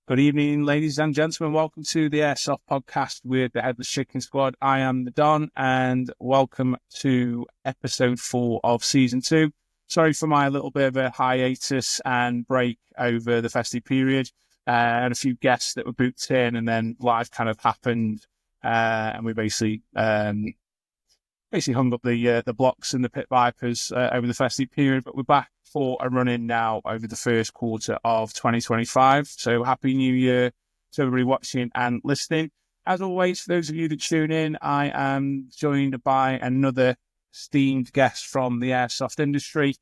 Good evening, ladies and gentlemen. Welcome to the Airsoft Podcast with the Headless Chicken Squad. I am the Don, and welcome to episode 4 of season 2. Sorry for my little bit of a hiatus and break over the festive period. And a few guests that were booked in, and then life kind of happened, and we basically hung up the blocks and the pit vipers over the festive period. But we're back for a run-in now over the first quarter of 2025. So happy New Year to everybody watching and listening. As always, for those of you that tune in, I am joined by another esteemed guest from the airsoft industry.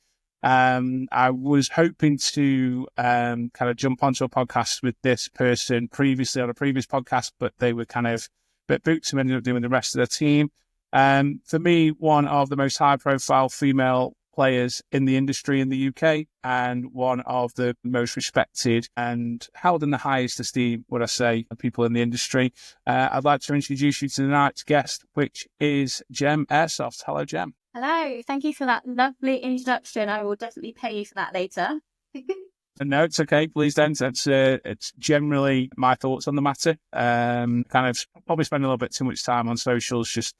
I was hoping to kind of jump onto a podcast with this person previously on a previous podcast, but they were kind of a bit booked, so ended up doing the rest of the team. For me, one of the most high-profile female players in the industry in the UK, and one of the most respected and held in the highest esteem, would I say, of people in the industry. I'd like to introduce you to tonight's guest, which is Gen Airsoft. Hello, Gem. Hello, thank you for that lovely introduction. I will definitely pay you for that later. No, it's okay. Please don't. It's generally my thoughts on the matter. Kind of probably spend a little bit too much time on socials, just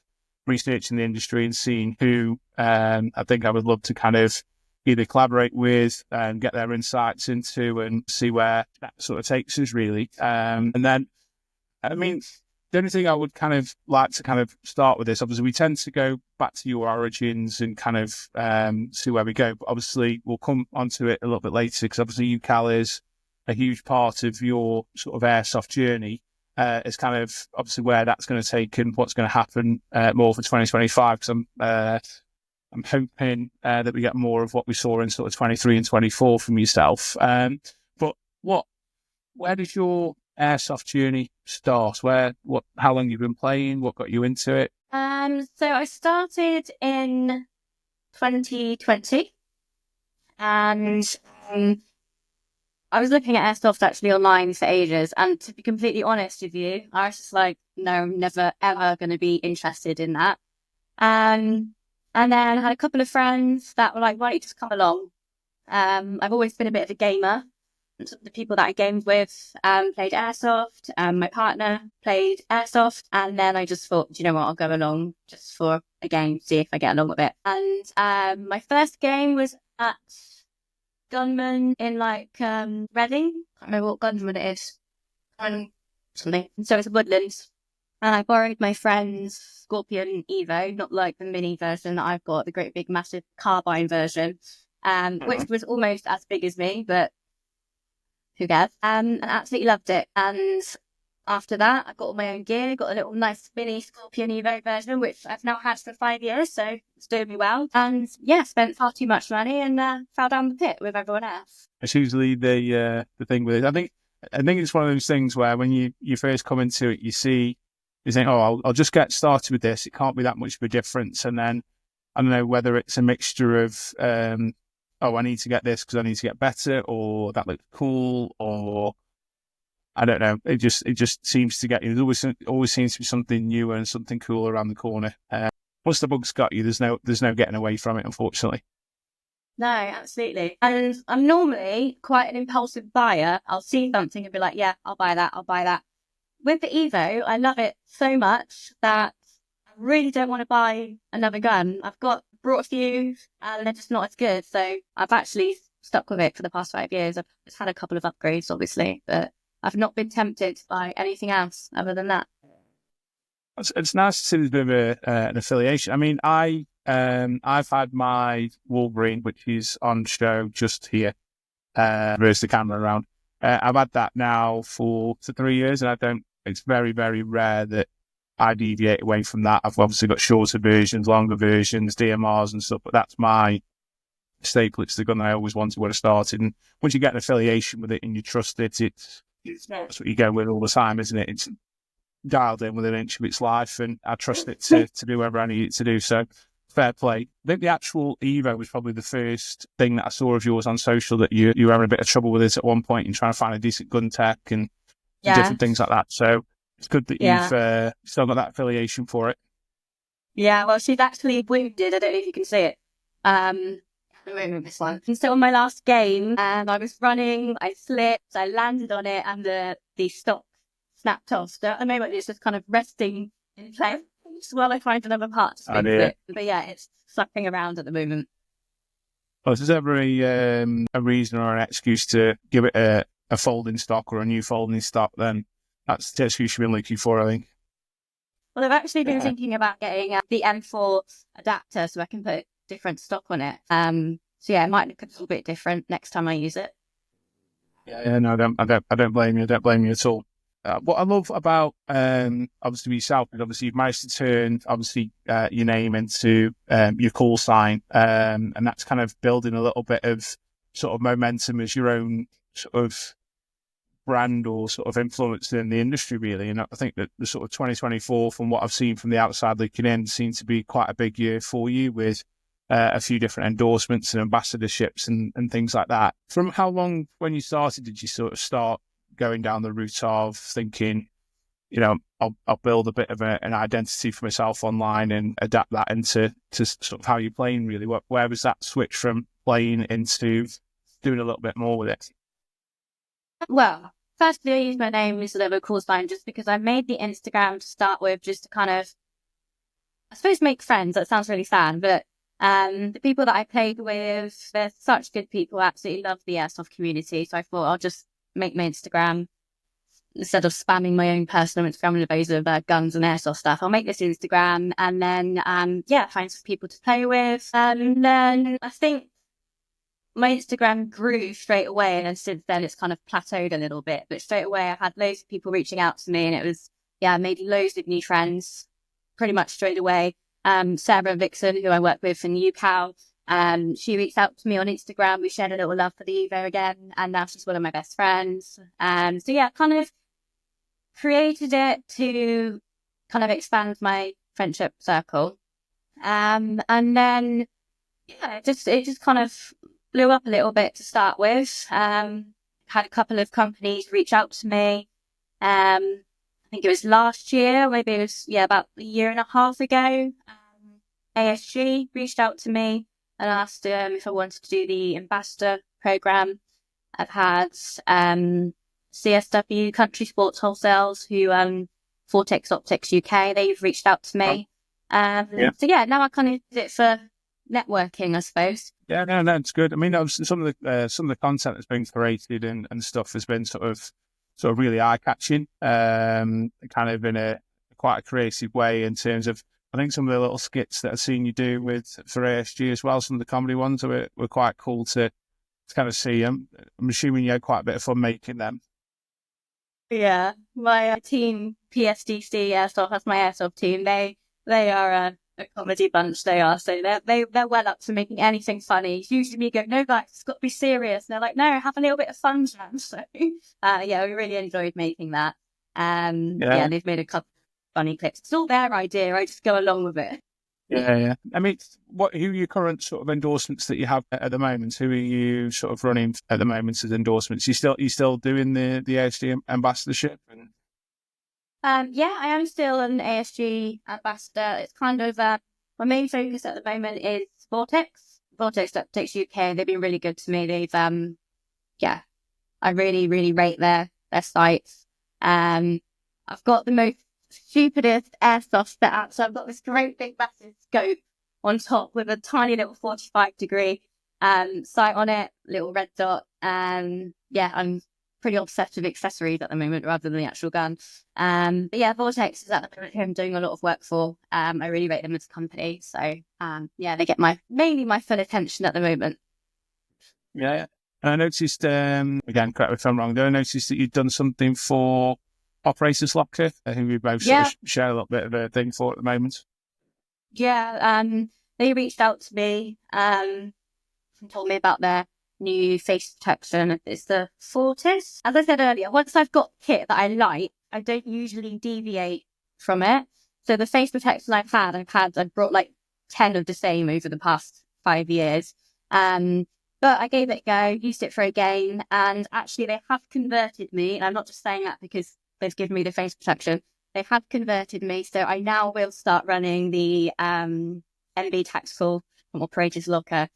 researching the industry and seeing who I think I would love to kind of either collaborate with and get their insights into and see where that sort of takes us, really. And then, I mean, the only thing I would kind of like to kind of start with this, obviously we tend to go back to your origins and kind of see where we go. But obviously we'll come onto it a little bit later, because obviously UCAL is a huge part of your sort of airsoft journey. Is kind of obviously where that's going to take and what's going to happen more for 2025. Because I'm hoping that we get more of what we saw in sort of 23 and 24 from yourself. But where does your airsoft journey start? How long you've been playing? What got you into it? So I started in 2020, and I was looking at Airsoft actually online for ages, and to be completely honest with you, I was just like, no, I'm never ever going to be interested in that. And then I had a couple of friends that were like, why don't you just come along? I've always been a bit of a gamer. The people that I gamed with played Airsoft, my partner played Airsoft, and then I just thought, do you know what, I'll go along just for a game, see if I get along with it. And my first game was at Gunman in Reading. I can't remember what Gunman it is. Something. So it's Woodlands. And I borrowed my friend's Scorpion Evo, not like the mini version that I've got, the great big massive carbine version, which was almost as big as me, but who cares? And absolutely loved it. And after that, I got all my own gear, got a little nice mini Scorpion Evo version, which I've now had for 5 years, so it's doing me well. And yeah, spent far too much money and fell down the pit with everyone else. It's usually the thing with it. I think it's one of those things where when you first come into it, you think, oh, I'll just get started with this. It can't be that much of a difference. And then I don't know whether it's a mixture of I need to get this because I need to get better, or that looks cool, or I don't know. It just seems to get you. There always seems to be something new and something cool around the corner. Once the bug's got you, there's no getting away from it, unfortunately. No, absolutely. And I'm normally quite an impulsive buyer. I'll see something and be like, yeah, I'll buy that. With the Evo, I love it so much that I really don't want to buy another gun. I've brought a few and they're just not as good. So I've actually stuck with it for the past 5 years. I've just had a couple of upgrades, obviously, but I've not been tempted by anything else other than that. It's nice to see there's a bit of an affiliation. I mean, I've had my Wolverine, which is on show just here, reverse the camera around. I've had that now for 3 years, and it's very, very rare that I deviate away from that. I've obviously got shorter versions, longer versions, DMRs and stuff, but that's my staple. It's the gun that I always wanted when I started. And once you get an affiliation with it and you trust it, that's what you go with all the time, isn't it? It's dialed in within an inch of its life, and I trust it to do whatever I need it to do. So fair play. I think the actual Evo was probably the first thing that I saw of yours on social that you were having a bit of trouble with it at one point and trying to find a decent gun tech and different things like that. So it's good that you've still got that affiliation for it. Yeah, well, she's actually wounded. I don't know if you can see it. the moment, this one. And so on my last game, I was running, I slipped, I landed on it, and the stock snapped off. So at the moment, it's just kind of resting in place while I find another part to fix it. But yeah, it's sucking around at the moment. Well, if there's ever a reason or an excuse to give it a folding stock or a new folding stock, then that's the excuse you've been looking for, I think. Well, I've actually been thinking about getting the M4 adapter so I can put different stock on it. So yeah, it might look a little bit different next time I use it. Yeah, no, I don't blame you. I don't blame you at all. What I love about obviously yourself is obviously you've managed to turn obviously your name into your call sign, and that's kind of building a little bit of sort of momentum as your own sort of brand or sort of influence in the industry, really. And I think that the sort of 2024, from what I've seen from the outside looking in, seems to be quite a big year for you with a few different endorsements and ambassadorships and things like that. From how long, when you started, did you sort of start going down the route of thinking, I'll build a bit of an identity for myself online and adapt that into sort of how you're playing, really? Where was that switch from playing into doing a little bit more with it? Well, firstly, I use my name as a little call sign just because I made the Instagram to start with, just to kind of, I suppose, make friends. That sounds really sad, but the people that I played with, they're such good people. Absolutely love the Airsoft community. So I thought I'll just make my Instagram, instead of spamming my own personal Instagram with loads of guns and Airsoft stuff, I'll make this Instagram and then, find some people to play with. And then I think my Instagram grew straight away, and then since then it's kind of plateaued a little bit. But straight away I had loads of people reaching out to me, and it was, I made loads of new friends pretty much straight away. Sarah Vixen, who I work with in UCal, she reached out to me on Instagram. We shared a little love for the Evo again, and now she's one of my best friends. So yeah, kind of created it to kind of expand my friendship circle. And then, it just kind of blew up a little bit to start with. Had a couple of companies reach out to me. I think it was last year, maybe it was, about a year and a half ago. ASG reached out to me and asked if I wanted to do the ambassador program. I've had CSW, Country Sports Wholesales, who Vortex Optics UK, they've reached out to me. So now I kind of did it for networking, I suppose. Yeah, no, it's good. I mean, some of the content that's been created and stuff has been sort of really eye catching, kind of in a quite a creative way in terms of. I think some of the little skits that I've seen you do for ASG as well, some of the comedy ones were quite cool to kind of see. I'm assuming you had quite a bit of fun making them. Yeah, my team, PSDC Airsoft, that's my Airsoft team. They are a comedy bunch. They are, so they're well up to making anything funny. It's usually me go, no guys, it's got to be serious. And they're like, no, have a little bit of fun, Jan. So we really enjoyed making that. They've made a couple funny clips. It's all their idea. I just go along with it. Yeah. I mean, who are your current sort of endorsements that you have at the moment? Who are you sort of running at the moment as endorsements? You still doing the ASG ambassadorship? I am still an ASG ambassador. It's kind of my main focus at the moment is Vortex Optics UK. They've been really good to me. They've I really, really rate their sites. I've got the most stupidest airsoft set up. So I've got this great big massive scope on top with a tiny little 45-degree sight on it, little red dot. I'm pretty obsessed with accessories at the moment rather than the actual gun. Vortex is at the moment who I'm doing a lot of work for. I really rate them as a company. So they get mainly my full attention at the moment. Yeah. And I noticed, again, correct me if I'm wrong, I noticed that you've done something for Operators Locker, who we both sort of share a little bit of a thing for at the moment. Yeah, they reached out to me and told me about their new face protection. It's the Fortis. As I said earlier, once I've got kit that I like, I don't usually deviate from it. So the face protection I've brought like 10 of the same over the past 5 years. But I gave it a go, used it for a game, and actually they have converted me. And I'm not just saying that because they've given me the face protection. They have converted me, so I now will start running the MB Tactical from Operators Locker.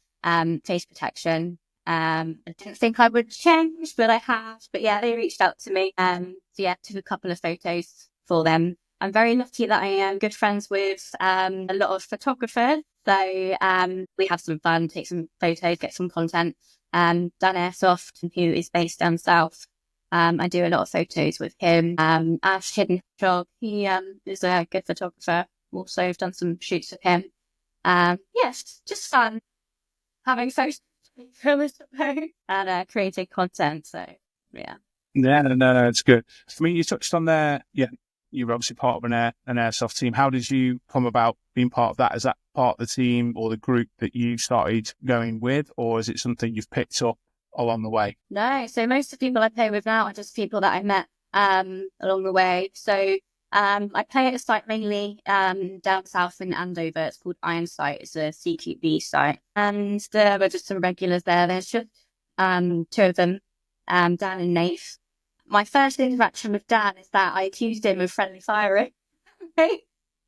face protection. I didn't think I would change, but I have. But yeah, they reached out to me. So yeah, took a couple of photos for them. I'm very lucky that I am good friends with a lot of photographers. So we have some fun, take some photos, get some content. Gen Airsoft, who is based down south. I do a lot of photos with him. Ash Hidden Job, he is a good photographer. Also, I've done some shoots with him. Yes, just fun having photos and creating content. So yeah. Yeah, no, it's good. I mean, you touched on there. Yeah, you're obviously part of an airsoft team. How did you come about being part of that? Is that part of the team or the group that you started going with, or is it something you've picked up along the way? No, so most of the people I play with now are just people that I met along the way. So I play at a site mainly down south in Andover. It's called Iron Site. It's a CQB site, and there were just some regulars there. There's just two of them, Dan and Nate. My first interaction with Dan is that I accused him of friendly firing. They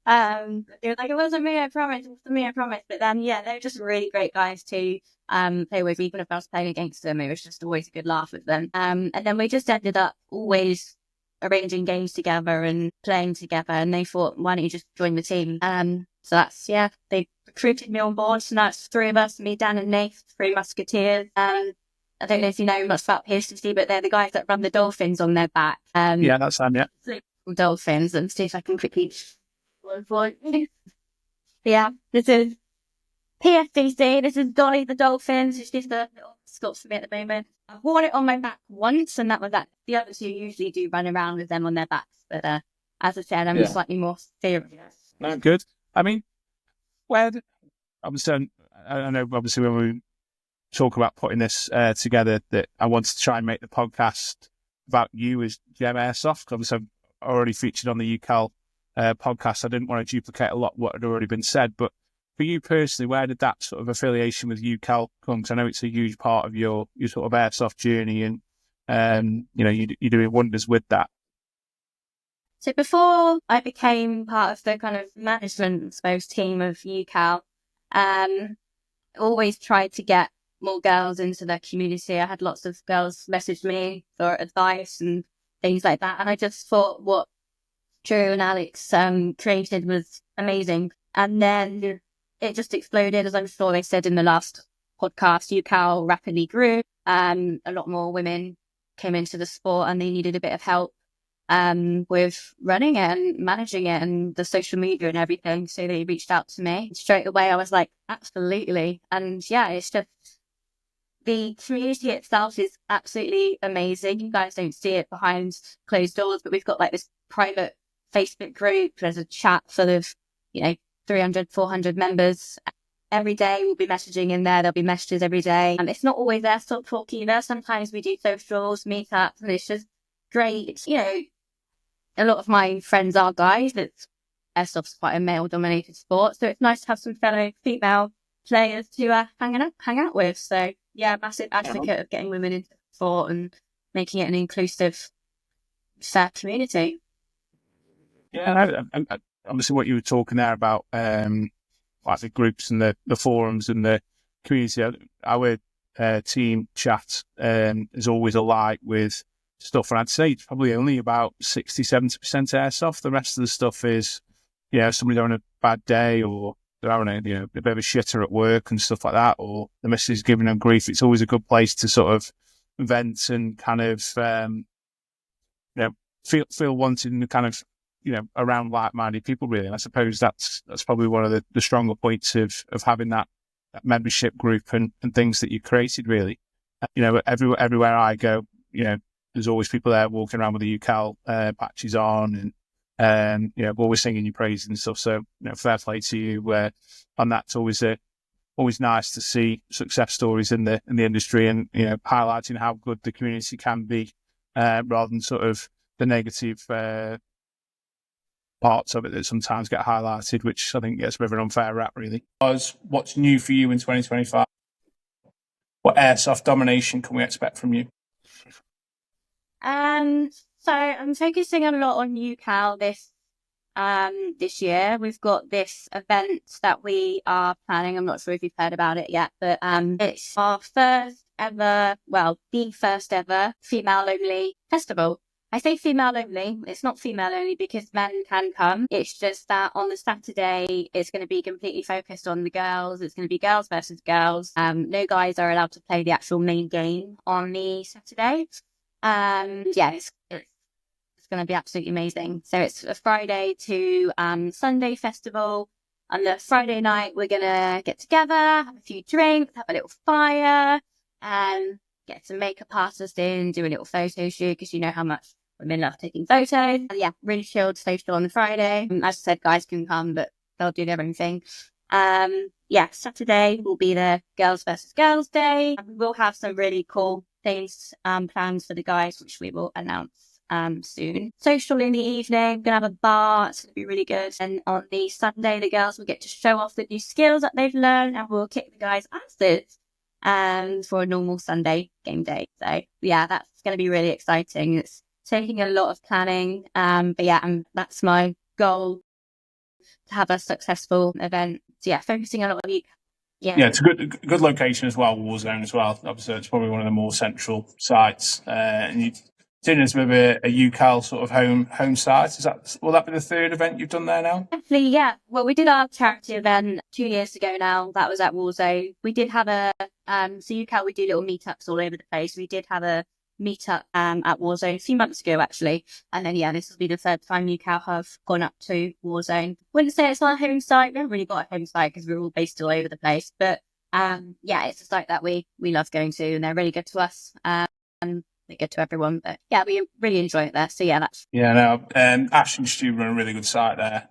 were like, it wasn't me, I promise. It wasn't me, I promise. But then, yeah, they're just really great guys to play with. Even if I was playing against them, it was just always a good laugh with them. And then we just ended up always arranging games together and playing together. And they thought, why don't you just join the team? So that's, yeah, they recruited me on board. So now it's three of us, me, Dan and Nate, three musketeers. I don't know if you know much about PSTC, but they're the guys that run the dolphins on their back. Yeah, that's Sam, yeah. Dolphins, and see if I can quickly... Yeah, this is PSTC, this is Dolly the Dolphins. It's just a little Scots for me at the moment. I've worn it on my back once, and that was that. The other two usually do run around with them on their backs, but as I said, I'm slightly more serious. No, good. I mean, obviously, I know obviously when we talk about putting this together, that I wanted to try and make the podcast about you as Gen Airsoft. Obviously, I've already featured on the UCAL podcast. I didn't want to duplicate a lot of what had already been said, but for you personally, where did that sort of affiliation with UCAL come? Because I know it's a huge part of your sort of airsoft journey, and you're doing wonders with that. So before I became part of the kind of management, I suppose, team of UCAL, always tried to get more girls into the community. I had lots of girls message me for advice and things like that, and I just thought what Drew and Alex created was amazing. And then it just exploded, as I'm sure they said in the last podcast. UCAL rapidly grew. A lot more women came into the sport, and they needed a bit of help with running it and managing it and the social media and everything. So they reached out to me straight away. I was like, absolutely. And yeah, it's just the community itself is absolutely amazing. You guys don't see it behind closed doors, but we've got like this private Facebook group. There's a chat full of 300, 400 members. Every day we'll be messaging in there. There'll be messages every day. And it's not always airsoft talk either. Sometimes we do socials, meetups, and it's just great. A lot of my friends are guys. Airsoft's quite a male-dominated sport, so it's nice to have some fellow female players to hang out with. So yeah, massive advocate of getting women into the sport and making it an inclusive, fair community. Yeah, and obviously what you were talking there about, like the groups and the forums and the community. Our team chat is always alight with stuff, and I'd say it's probably only about 60-70% airsoft. The rest of the stuff is, somebody having a bad day, or they're having a bit of a shitter at work and stuff like that, or the missus giving them grief. It's always a good place to sort of vent and kind of feel wanted and kind of around like-minded people, really. And I suppose that's probably one of the stronger points of having that membership group and things that you created, really. Everywhere I go, there's always people there walking around with the UCAL patches on, and always singing your praise and stuff. So fair play to you on that. It's always nice to see success stories in the industry, and highlighting how good the community can be, rather than sort of the negative parts of it that sometimes get highlighted, which I think gets a bit of an unfair rap, really. What's new for you in 2025? What airsoft domination can we expect from you? So I'm focusing a lot on UCAL this this year. We've got this event that we are planning. I'm not sure if you've heard about it yet, but it's our first ever, well, the first ever female-only festival. I say female only. It's not female only because men can come. It's just that on the Saturday, it's going to be completely focused on the girls. It's going to be girls versus girls. No guys are allowed to play the actual main game on the Saturday. Yeah, it's going to be absolutely amazing. So it's a Friday to Sunday festival. On the Friday night, we're going to get together, have a few drinks, have a little fire, get some makeup artists in, do a little photo shoot because you know how much women love taking photos. And yeah, really chilled social on the Friday. As I said, guys can come, but they'll do their own thing. Yeah, Saturday will be the girls versus girls day. And we will have some really cool things planned for the guys, which we will announce soon. Social in the evening, gonna have a bar. It's gonna be really good. And on the Sunday, the girls will get to show off the new skills that they've learned, and we'll kick the guys' asses for a normal Sunday game day. So yeah, that's going to be really exciting. It's taking a lot of planning. But yeah, and that's my goal, to have a successful event. So yeah, focusing on a lot of you. Yeah, it's a good location as well, Warzone as well. Obviously, it's probably one of the more central sites. And you've seen as maybe a UCAL sort of home site. Will that be the third event you've done there now? Definitely, yeah. Well, we did our charity event 2 years ago now. That was at Warzone. We did have so UCAL, we do little meetups all over the place. We did have a meetup at Warzone a few months ago, actually. And then, yeah, this will be the third time UCAL have gone up to Warzone. Wouldn't say it's our home site. We haven't really got a home site because we're all based all over the place. But yeah, it's a site that we love going to, and they're really good to us. They good to everyone, but yeah, we really enjoy it there. So yeah, that's Ash and Stu run a really good site there.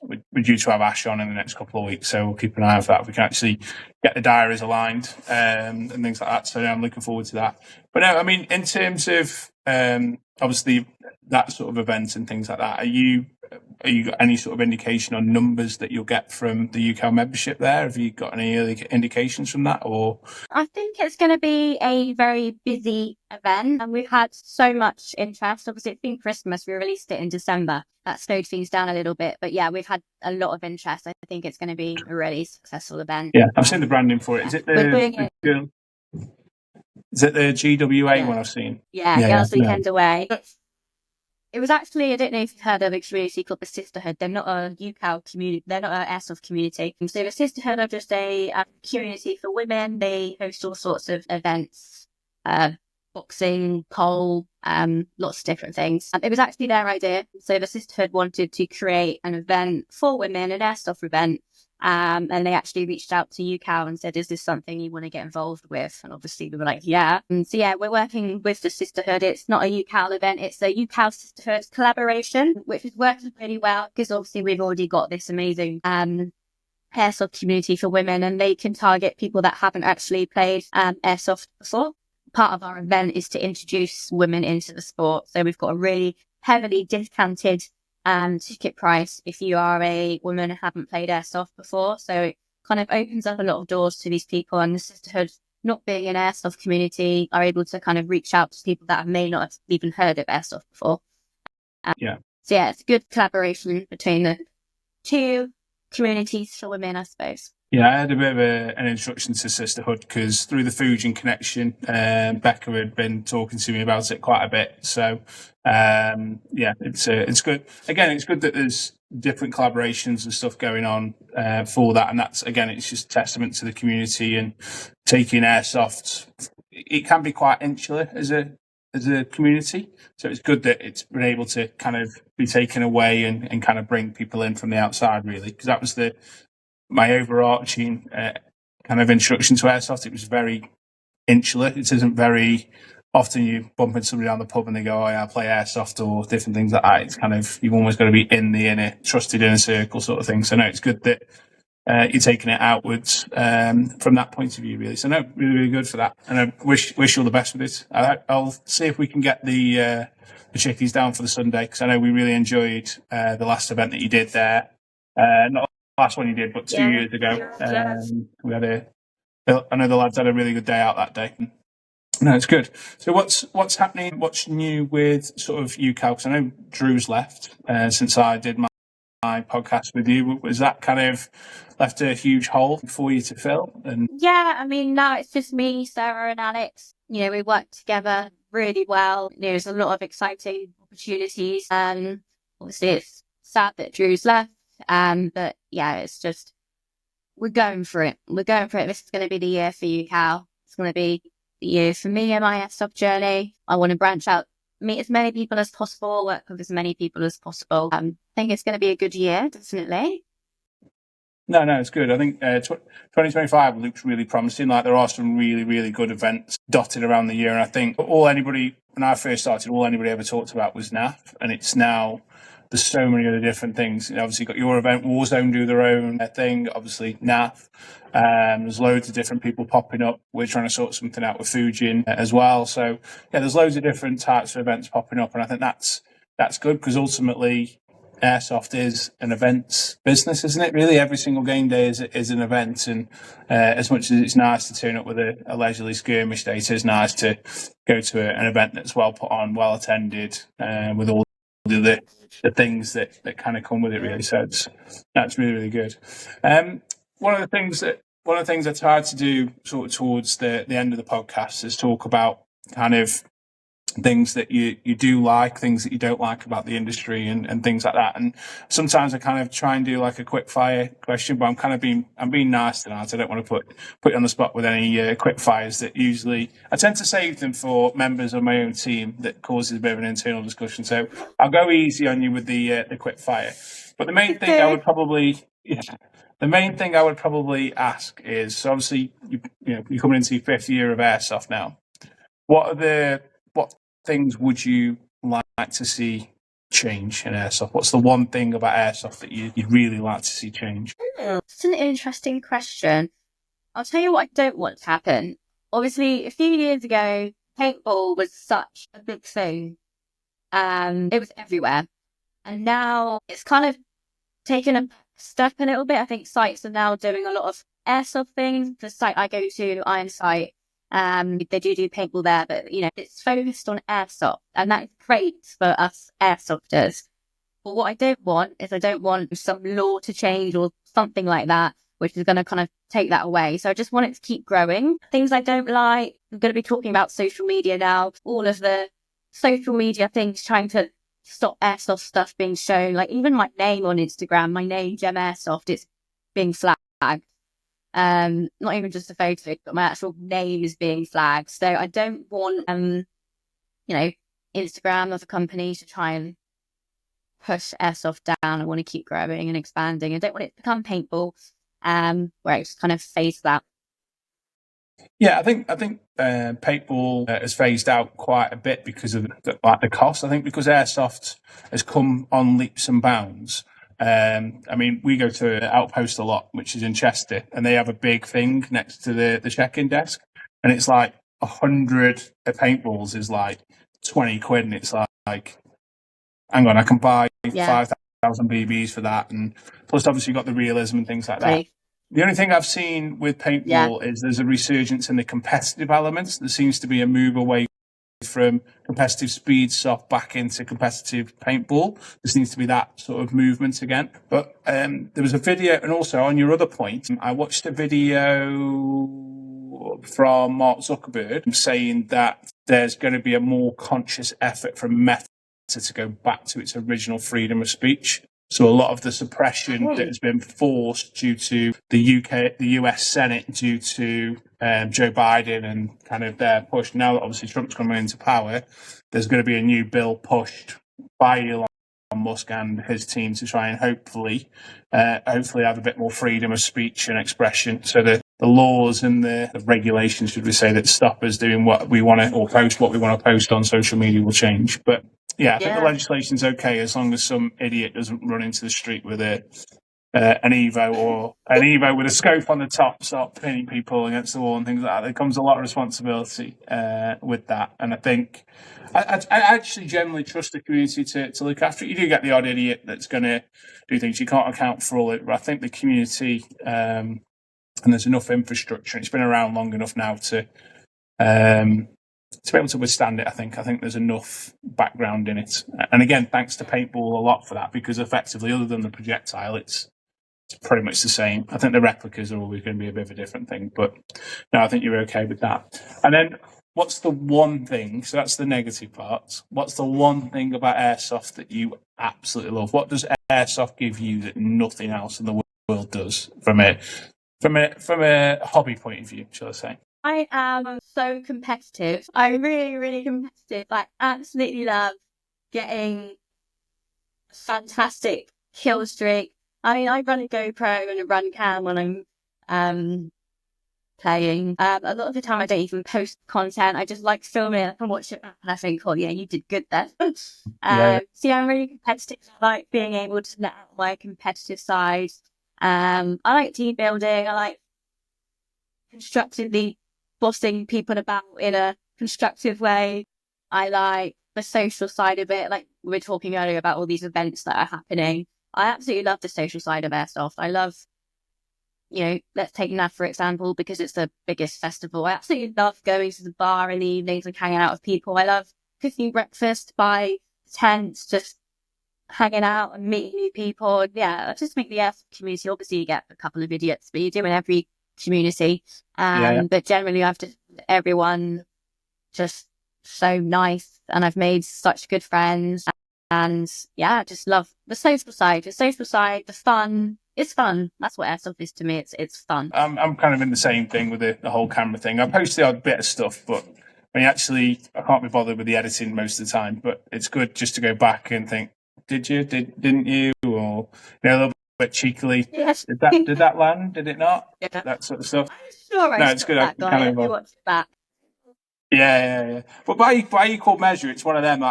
We're due to have Ash on in the next couple of weeks, so we'll keep an eye out for that. We can actually get the diaries aligned and things like that. So I'm looking forward to that. But no, I mean, in terms of obviously that sort of event and things like that, are you got any sort of indication on numbers that you'll get from the UCAL membership there? Have you got any early indications from that? Or I think it's going to be a very busy event, and we've had so much interest. Obviously, it's been Christmas. We released it in December. That slowed things down a little bit, but yeah, we've had a lot of interest. I think it's going to be a really successful event. Yeah, I've seen the branding for it. Is it the GWA one I've seen? Yeah, Girls Weekend Away. It was actually, I don't know if you've heard of a community called the Sisterhood. They're not a UCAL community. They're not an Airsoft community. So the Sisterhood are just a community for women. They host all sorts of events, boxing, pole, lots of different things. It was actually their idea. So the Sisterhood wanted to create an event for women, an Airsoft event. And they actually reached out to UCAL and said, is this something you want to get involved with? And obviously we were like, yeah. And so yeah, we're working with the Sisterhood. It's not a UCAL event. It's a UCAL Sisterhood collaboration, which is working really well because obviously we've already got this amazing Airsoft community for women, and they can target people that haven't actually played Airsoft before. Part of our event is to introduce women into the sport. So we've got a really heavily discounted ticket price if you are a woman and haven't played Airsoft before. So it kind of opens up a lot of doors to these people, and the Sisterhood, not being an Airsoft community, are able to kind of reach out to people that may not have even heard of Airsoft before. So yeah, it's a good collaboration between the two communities for women, I suppose. Yeah, I had a bit of an introduction to Sisterhood because through the Fujian connection, Becca had been talking to me about it quite a bit. So, yeah, it's good. Again, it's good that there's different collaborations and stuff going on for that. And that's, again, it's just a testament to the community and taking Airsoft. It can be quite insular as a community. So it's good that it's been able to kind of be taken away and kind of bring people in from the outside, really, because that was my overarching kind of introduction to Airsoft. It was very insular. It isn't very often you bump into somebody down the pub and they go, oh yeah, I play Airsoft or different things like that. It's kind of, you've almost got to be in the inner, trusted inner circle sort of thing. So no, it's good that you're taking it outwards from that point of view, really. So no, really, really good for that. And I wish you all the best with it. I'll see if we can get the chickies down for the Sunday, because I know we really enjoyed the last event that you did there. Not the last one you did, but 2 years ago. We had I know the lads had a really good day out that day. No, it's good. So what's happening? What's new with sort of UCal? Because I know Drew's left since I did my podcast with you. Was that kind of left a huge hole for you to fill? And Yeah, I mean, now it's just me, Sarah, and Alex. We work together really well. There's a lot of exciting opportunities. Obviously, it's sad that Drew's left. But yeah, it's just we're going for it. We're going for it. This is going to be the year for you, Cal. It's going to be the year for me and my Airsoft journey. I want to branch out, meet as many people as possible, work with as many people as possible. I think it's going to be a good year, definitely. No, it's good. I think 2025 looks really promising. Like there are some really, really good events dotted around the year. And I think when I first started, all anybody ever talked about was NAF. And it's now, there's so many other different things. Obviously, you've got your event, Warzone do their own thing, obviously NAF. There's loads of different people popping up. We're trying to sort something out with Fujin as well. So, yeah, there's loads of different types of events popping up. And I think that's good because ultimately, Airsoft is an events business, isn't it? Really, every single game day is an event, and as much as it's nice to turn up with a leisurely skirmish day, it is nice to go to an event that's well put on, well attended, with all the things that kind of come with it. Really, so that's really, really good. One of the things I tried to do sort of towards the end of the podcast is talk about kind of things that you do like, things that you don't like about the industry and things like that. And sometimes I kind of try and do like a quick fire question, but I'm being nice tonight. I don't want to put you on the spot with any quick fires that usually I tend to save them for members of my own team that causes a bit of an internal discussion. So I'll go easy on you with the quick fire. But the main thing I would probably ask is, so obviously you're coming into your 5th year of Airsoft now. What things would you like to see change in Airsoft? What's the one thing about Airsoft that you'd really like to see change? It's an interesting question. I'll tell you what I don't want to happen. Obviously, a few years ago, paintball was such a big thing. It was everywhere. And now it's kind of taken a step a little bit. I think sites are now doing a lot of Airsoft things. The site I go to, Iron Sight, they do paintball there, but it's focused on Airsoft, and that is great for us Airsofters. But what I don't want is some law to change or something like that, which is going to kind of take that away. So I just want it to keep growing. Things I don't like, I'm going to be talking about social media now. All of the social media things trying to stop Airsoft stuff being shown. Like even my name on Instagram, my name Gen Airsoft, it's being flagged. Not even just a photo, but my actual name is being flagged. So I don't want, Instagram as a company to try and push Airsoft down. I want to keep growing and expanding. I don't want it to become paintball, where it just kind of phased out. Yeah, I think paintball has phased out quite a bit because of the cost. I think because Airsoft has come on leaps and bounds. I mean, we go to Outpost a lot, which is in Chester, and they have a big thing next to the check-in desk, and it's like 100 paintballs is like 20 quid, and it's like, hang on, I can buy 5,000 BBs for that, and plus obviously you've got the realism and things like that. Right. The only thing I've seen with paintball is there's a resurgence in the competitive elements. There seems to be a move away from competitive speed soft back into competitive paintball. There seems to be that sort of movement again. But there was a video, and also on your other point, I watched a video from Mark Zuckerberg saying that there's going to be a more conscious effort from Meta to go back to its original freedom of speech. So a lot of the suppression that has been forced due to the US Senate, due to Joe Biden and kind of their push. Now that obviously Trump's coming into power, there's going to be a new bill pushed by Elon Musk and his team to try and hopefully have a bit more freedom of speech and expression. So the laws and the regulations, should we say, that stop us doing what we want to, or post what we want to post on social media will change. But yeah, I think the legislation's okay as long as some idiot doesn't run into the street with an Evo with a scope on the top, start pinning people against the wall and things like that. There comes a lot of responsibility with that, and I think I actually generally trust the community to look after it. You do get the odd idiot that's going to do things. You can't account for all it, but I think the community and there's enough infrastructure. It's been around long enough now to to be able to withstand it. I think there's enough background in it, and again, thanks to paintball a lot for that, because effectively, other than the projectile, it's pretty much the same. I think the replicas are always going to be a bit of a different thing, but no, I think you're okay with that. And then, what's the one thing? So that's the negative part. What's the one thing about airsoft that you absolutely love? What does airsoft give you that nothing else in the world does from a hobby point of view, shall I say? I am so competitive. I'm really, really competitive. I absolutely love getting fantastic kill streak. I mean, I run a GoPro and a run cam when I'm playing. A lot of the time I don't even post content. I just like filming it and watch it back and I think, oh yeah, you did good there. Yeah. So yeah, I'm really competitive. I like being able to let out my competitive side. I like team building. I like constructively bossing people about in a constructive way. I like the social side of it. Like we were talking earlier about all these events that are happening. I absolutely love the social side of Airsoft. I love, let's take NAF for example, because it's the biggest festival. I absolutely love going to the bar in the evenings and hanging out with people. I love cooking breakfast by tents, just hanging out and meeting new people. And yeah, just make the Airsoft community. Obviously, you get a couple of idiots, but you do in every community. But generally, everyone just so nice, and I've made such good friends. And yeah, I just love the social side, the fun. It's fun. That's what Airsoft is to me. It's fun. I'm kind of in the same thing with the whole camera thing. I post the odd bit of stuff, but I can't be bothered with the editing most of the time. But it's good just to go back and think, didn't you? Or a little bit cheekily. Yes. Did that land? Did it not? Yeah. That sort of stuff. I'm sure it's good. That guy. Have you watched that? Yeah. But by equal measure, it's one of them.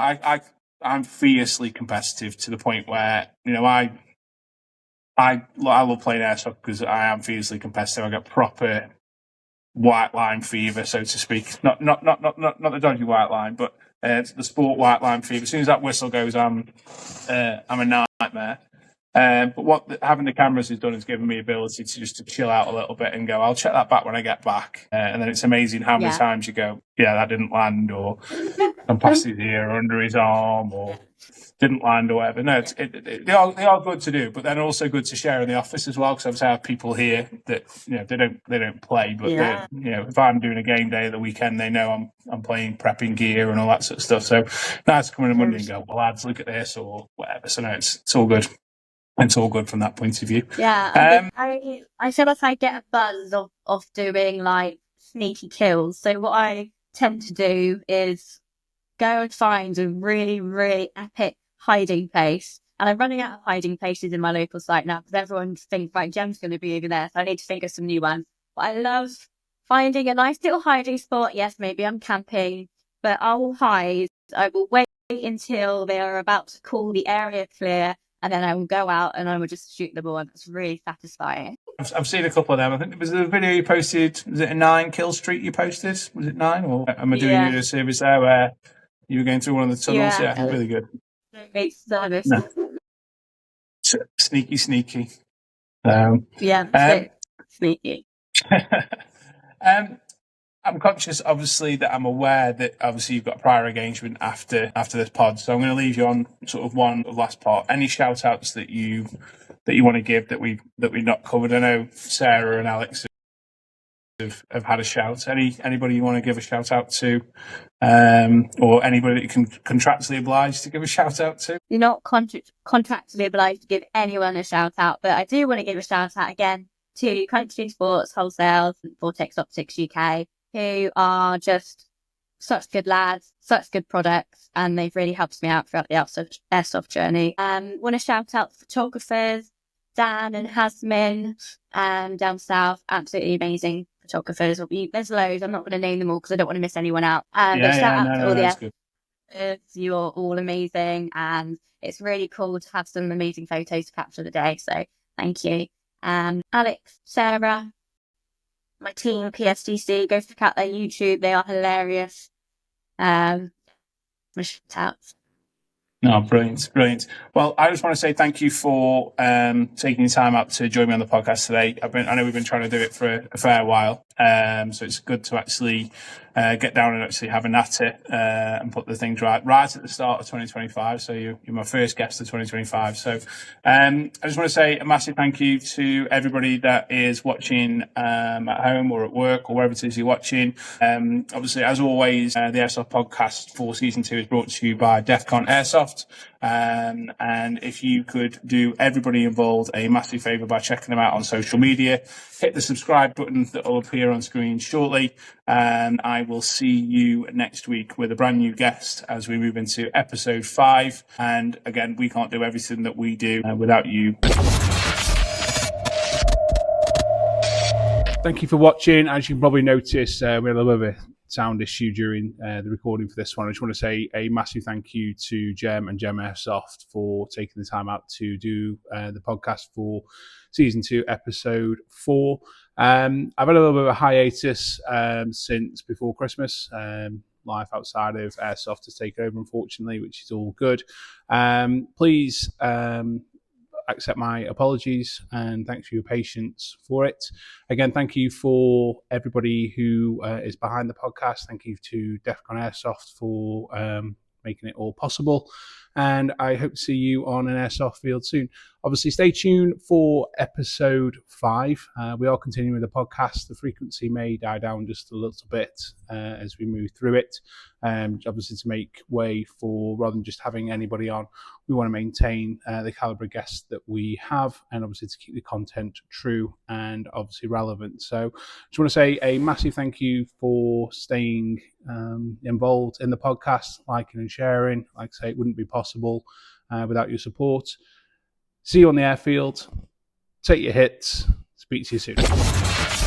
I'm fiercely competitive to the point where I love playing airsoft because I am fiercely competitive. I got proper white line fever, so to speak. Not the dodgy white line, but the sport white line fever. As soon as that whistle goes, I'm a nightmare. But what having the cameras has done is given me ability to chill out a little bit and go, I'll check that back when I get back. And then it's amazing how many times you go, yeah, that didn't land, or I'm past his ear or under his arm, or didn't land or whatever. No, they are good to do, but then also good to share in the office as well, because obviously I have people here that they don't play, but if I'm doing a game day at the weekend, they know I'm playing prepping gear and all that sort of stuff. So nice to come in on Monday and go, well, lads, look at this or whatever. So no, it's all good. It's all good from that point of view. Yeah, I feel like I get a buzz of doing like sneaky kills. So what I tend to do is go and find a really, really epic hiding place. And I'm running out of hiding places in my local site now because everyone thinks, right, Gem's going to be over there, so I need to think of some new ones. But I love finding a nice little hiding spot. Yes, maybe I'm camping, but I will hide. I will wait until they are about to call the area clear, and then I will go out and I will just shoot them all, and that's really satisfying. I've seen a couple of them. I think it was the video you posted. Was it a 9 kill streak you posted? Was it 9? Or am I doing you a service there where you were going through one of the tunnels? Yeah, really good. Great service. No. Sneaky. Sneaky. I'm conscious, obviously, that I'm aware that obviously you've got a prior engagement after this pod, so I'm going to leave you on sort of one last part. Any shout outs that you want to give that we've not covered? I know Sarah and Alex have had a shout. Anybody you want to give a shout out to, or anybody that you can contractually obliged to give a shout out to? You're not contractually obliged to give anyone a shout out, but I do want to give a shout out again to Country Sports Wholesale and Vortex Optics UK, who are just such good lads, such good products, and they've really helped me out throughout the airsoft journey. Want to shout out photographers, Dan and Hasmin, down south, absolutely amazing photographers. There's loads. I'm not going to name them all because I don't want to miss anyone out. But shout out to all the photographers. You're all amazing, and it's really cool to have some amazing photos to capture the day. So thank you. Alex, Sarah, my team, PSDC, go check out their YouTube. They are hilarious. Shout out. No, brilliant. Well, I just want to say thank you for taking the time out to join me on the podcast today. I know we've been trying to do it for a fair while, so it's good to actually get down and actually have a natter and put the things right at the start of 2025. So you're my first guest of 2025. So I just want to say a massive thank you to everybody that is watching at home or at work or wherever it is you're watching. Obviously, as always, the Airsoft podcast for season 2 is brought to you by DEFCON Airsoft. And if you could do everybody involved a massive favour by checking them out on social media, hit the subscribe button that will appear on screen shortly, and I will see you next week with a brand new guest as we move into episode 5. And again, we can't do everything that we do without you. Thank you for watching. As you can probably notice, we had a little bit of a sound issue during the recording for this one. I just want to say a massive thank you to Gen Airsoft for taking the time out to do the podcast for season 2, episode 4. I've had a little bit of a hiatus since before Christmas. Life outside of Airsoft has taken over, unfortunately, which is all good. Please accept my apologies and thanks for your patience for it. Again, thank you for everybody who is behind the podcast. Thank you to DEFCON Airsoft for making it all possible. And I hope to see you on an airsoft field soon. Obviously, stay tuned for episode 5. We are continuing the podcast. The frequency may die down just a little bit as we move through it. Obviously, to make way for, rather than just having anybody on, we want to maintain the caliber of guests that we have, and obviously to keep the content true and obviously relevant. So just want to say a massive thank you for staying involved in the podcast, liking and sharing. Like I say, it wouldn't be possible without your support. See you on the airfield. Take your hits. Speak to you soon.